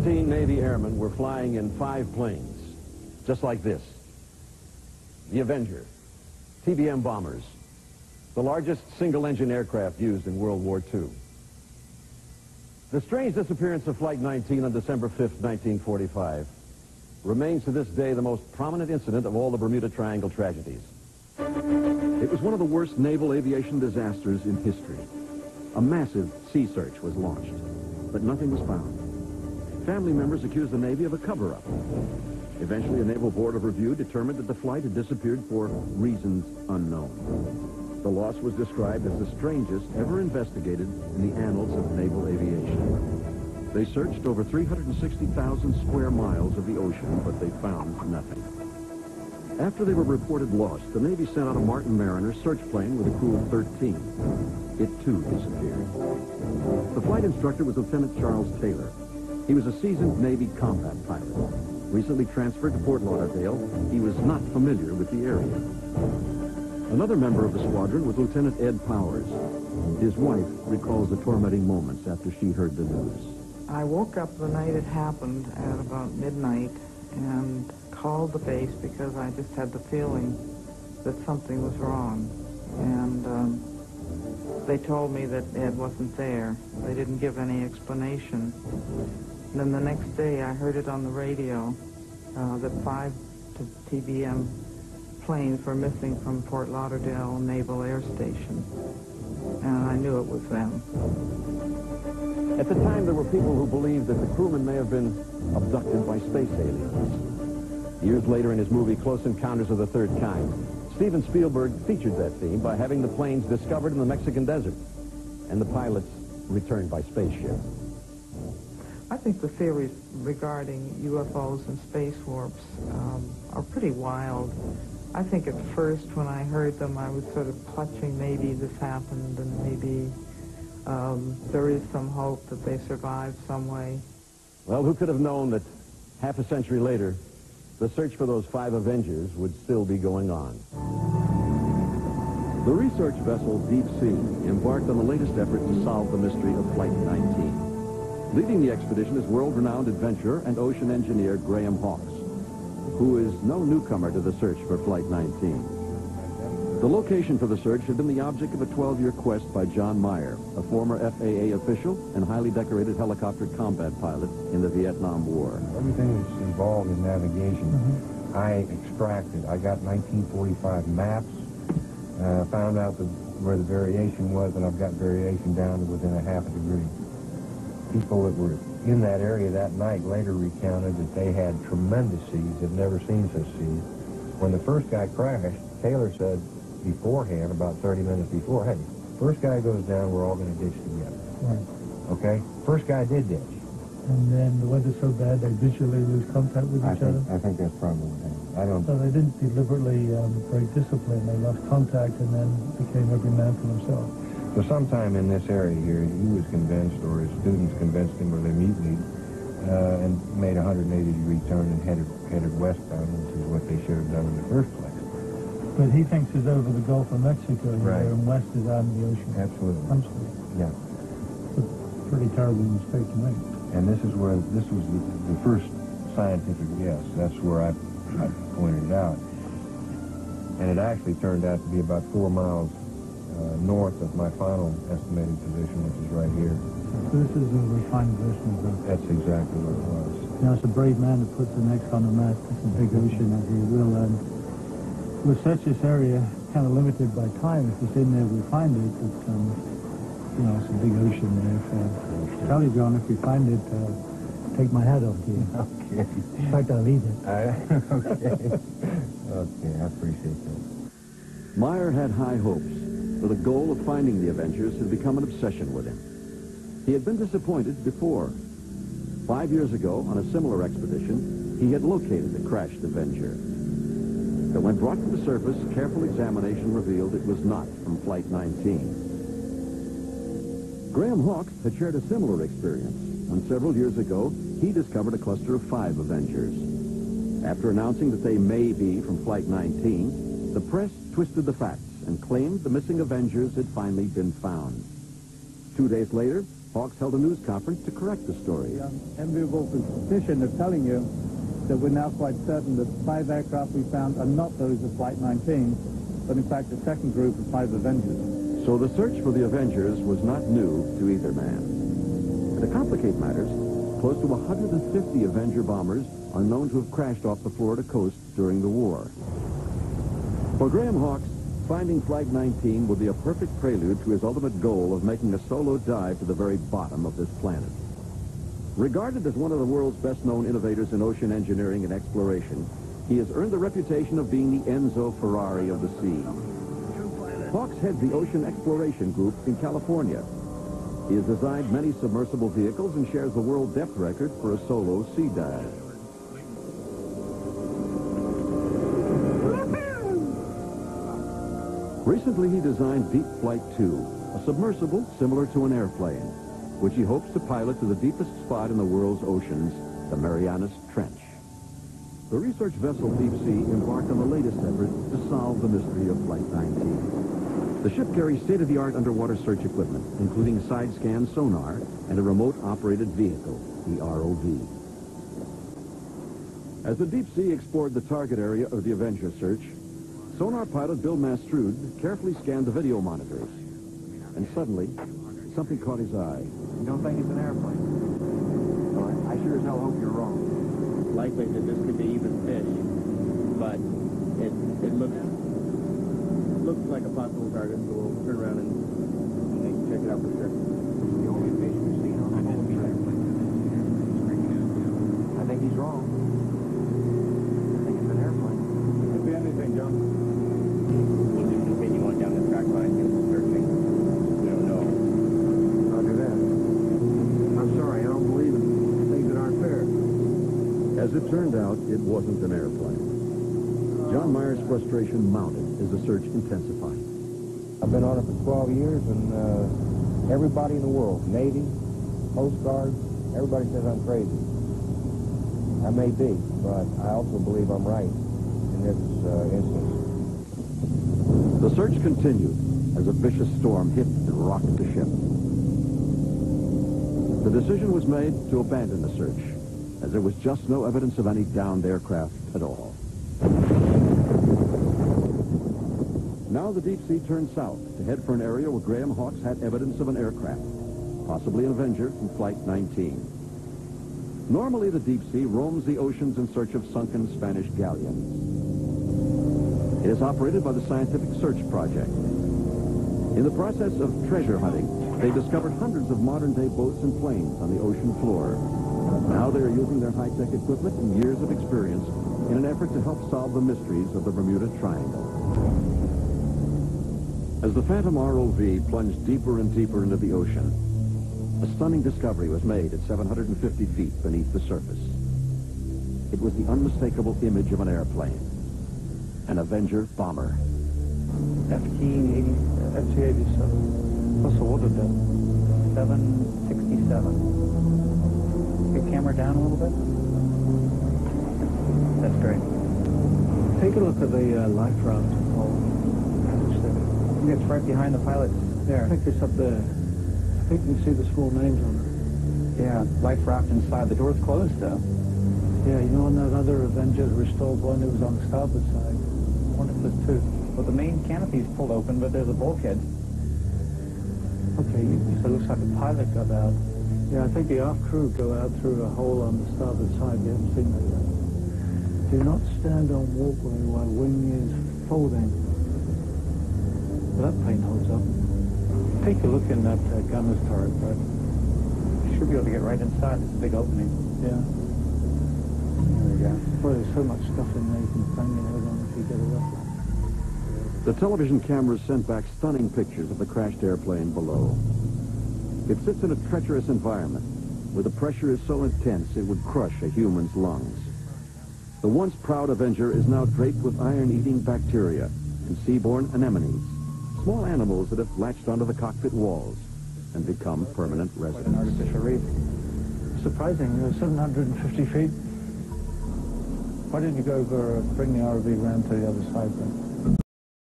13 Navy airmen were flying in 5 planes, just like this. The Avenger, TBM bombers, the largest single-engine aircraft used in World War II. The strange disappearance of Flight 19 on December 5th, 1945, remains to this day the most prominent incident of all the Bermuda Triangle tragedies. It was one of the worst naval aviation disasters in history. A massive sea search was launched, but nothing was found. Family members accused the Navy of a cover-up. Eventually, a Naval Board of Review determined that the flight had disappeared for reasons unknown. The loss was described as the strangest ever investigated in the annals of naval aviation. They searched over 360,000 square miles of the ocean, but they found nothing. After they were reported lost, the Navy sent out a Martin Mariner search plane with a crew of 13. It, too, disappeared. The flight instructor was Lieutenant Charles Taylor. He was a seasoned Navy combat pilot. Recently transferred to Fort Lauderdale, he was not familiar with the area. Another member of the squadron was Lieutenant Ed Powers. His wife recalls the tormenting moments after she heard the news. I woke up the night it happened at about midnight and called the base because I just had the feeling that something was wrong. And they told me that Ed wasn't there. They didn't give any explanation. And then the next day I heard it on the radio that 5 TBM planes were missing from Fort Lauderdale Naval Air Station. And I knew it was them. At the time, there were people who believed that the crewmen may have been abducted by space aliens. Years later, in his movie Close Encounters of the Third Kind, Steven Spielberg featured that theme by having the planes discovered in the Mexican desert and the pilots returned by spaceship. I think the theories regarding UFOs and space warps are pretty wild. I think at first when I heard them, I was sort of clutching maybe this happened and maybe there is some hope that they survived some way. Well, who could have known that half a century later, the search for those 5 Avengers would still be going on. The research vessel Deep Sea embarked on the latest effort to solve the mystery of Flight 19. Leading the expedition is world-renowned adventurer and ocean engineer Graham Hawkes, who is no newcomer to the search for Flight 19. The location for the search had been the object of a 12-year quest by John Meyer, a former FAA official and highly decorated helicopter combat pilot in the Vietnam War. Everything that's involved in navigation, I extracted. I got 1945 maps, found out where the variation was, and I've got variation down to within a half a degree. People that were in that area that night later recounted that they had tremendous seas, they'd never seen such seas. When the first guy crashed, Taylor said beforehand, about 30 minutes before, hey, first guy goes down, we're all going to ditch together. Right. Okay? First guy did ditch. And then the weather's so bad they visually lose contact with each other? I think that's probably what happened. I don't... So they didn't deliberately break discipline. They lost contact and then became every man for themselves. So sometime in this area here, he was convinced, or his students convinced him, or they mutinied, and made a 180-degree turn and headed westbound, which is what they should have done in the first place. But he thinks it's over the Gulf of Mexico Right. here, and west is out in the ocean. Absolutely. Absolutely. Yeah. It's a pretty terrible mistake to make. And this was the first scientific guess. That's where I pointed it out. And it actually turned out to be about 4 miles north of my final estimated position, which is right here. So this is a refined version of that. That's exactly what it was. You know, it's a brave man that puts the next on the map. It's a big ocean, as you will. And we've searched this area kind of limited by time. If it's in there, we find it. But, you know, it's a big ocean there. So tell you, John, if you find it, take my hat off to you. Okay. In fact, I'll eat it. Okay. Okay, I appreciate that. Meyer had high hopes, for the goal of finding the Avengers had become an obsession with him. He had been disappointed before. 5 years ago, on a similar expedition, he had located the crashed Avenger. But when brought to the surface, careful examination revealed it was not from Flight 19. Graham Hawkes had shared a similar experience when several years ago he discovered a cluster of 5 Avengers. After announcing that they may be from Flight 19, the press twisted the facts and claimed the missing Avengers had finally been found. 2 days later, Hawks held a news conference to correct the story. The enviable position of telling you that we're now quite certain that 5 aircraft we found are not those of Flight 19, but in fact the second group of 5 Avengers. So the search for the Avengers was not new to either man. And to complicate matters, close to 150 Avenger bombers are known to have crashed off the Florida coast during the war. For Graham Hawks, finding Flight 19 would be a perfect prelude to his ultimate goal of making a solo dive to the very bottom of this planet. Regarded as one of the world's best-known innovators in ocean engineering and exploration, he has earned the reputation of being the Enzo Ferrari of the sea. Hawks heads the Ocean Exploration Group in California. He has designed many submersible vehicles and shares the world depth record for a solo sea dive. Recently, he designed Deep Flight 2, a submersible similar to an airplane, which he hopes to pilot to the deepest spot in the world's oceans, the Marianas Trench. The research vessel Deep Sea embarked on the latest effort to solve the mystery of Flight 19. The ship carries state-of-the-art underwater search equipment, including side-scan sonar and a remote-operated vehicle, the ROV. As the Deep Sea explored the target area of the Avenger search, sonar pilot Bill Mastrud carefully scanned the video monitors. And suddenly, something caught his eye. You don't think it's an airplane? Well, I sure as hell hope you're wrong. It's likely that this could be even fish, but it looks like a possible target, so we'll turn around and check it out for sure. The only fish we've seen on the whole trip. I think he's wrong. I think it's an airplane. Could be anything, John. We'll just continue on down the track line and searching. We don't know. I'll do that. I'm sorry, I don't believe in things that aren't fair. As it turned out, it wasn't an airplane. John Myers' frustration mounted as the search intensified. I've been on it for 12 years, and everybody in the world, Navy, Coast Guard, everybody says I'm crazy. I may be, but I also believe I'm right in this instance. The search continued as a vicious storm hit and rocked the ship. The decision was made to abandon the search, as there was just no evidence of any downed aircraft at all. Now the Deep Sea turned south to head for an area where Graham Hawks had evidence of an aircraft, possibly an Avenger from Flight 19. Normally, the Deep Sea roams the oceans in search of sunken Spanish galleons. It is operated by the Scientific Search Project. In the process of treasure hunting, they discovered hundreds of modern-day boats and planes on the ocean floor. Now they are using their high-tech equipment and years of experience in an effort to help solve the mysteries of the Bermuda Triangle. As the Phantom ROV plunged deeper and deeper into the ocean, a stunning discovery was made at 750 feet beneath the surface. It was the unmistakable image of an airplane, an Avenger bomber. FT-87. What's the order then? 767. Your camera down a little bit? That's great. Take a look at the life raft. I think it's right behind the pilot there. I think it's up there. I think you can see the small names on it. Yeah, life raft inside. The door's closed, though. Yeah, you know, on that other Avenger restored one, it was on the starboard side. I wonder if there's two. Well, the main canopy's pulled open, but there's a bulkhead. Okay, so it looks like the pilot got out. Yeah, I think the aft crew go out through a hole on the starboard side. You haven't seen that yet. Do not stand on walkway while wing is folding. Well, that plane holds up. Take a look in that gunner's turret, but you should be able to get right inside. It's a big opening. Yeah. There we go. Boy, there's so much stuff in there you can bang your head on if you get it up. The television cameras sent back stunning pictures of the crashed airplane below. It sits in a treacherous environment where the pressure is so intense it would crush a human's lungs. The once proud Avenger is now draped with iron-eating bacteria and seaborne anemones, small animals that have latched onto the cockpit walls and become permanent residents. An artificial reef. Surprising, 750 feet. Why didn't you go over, bring the ROV around to the other side then?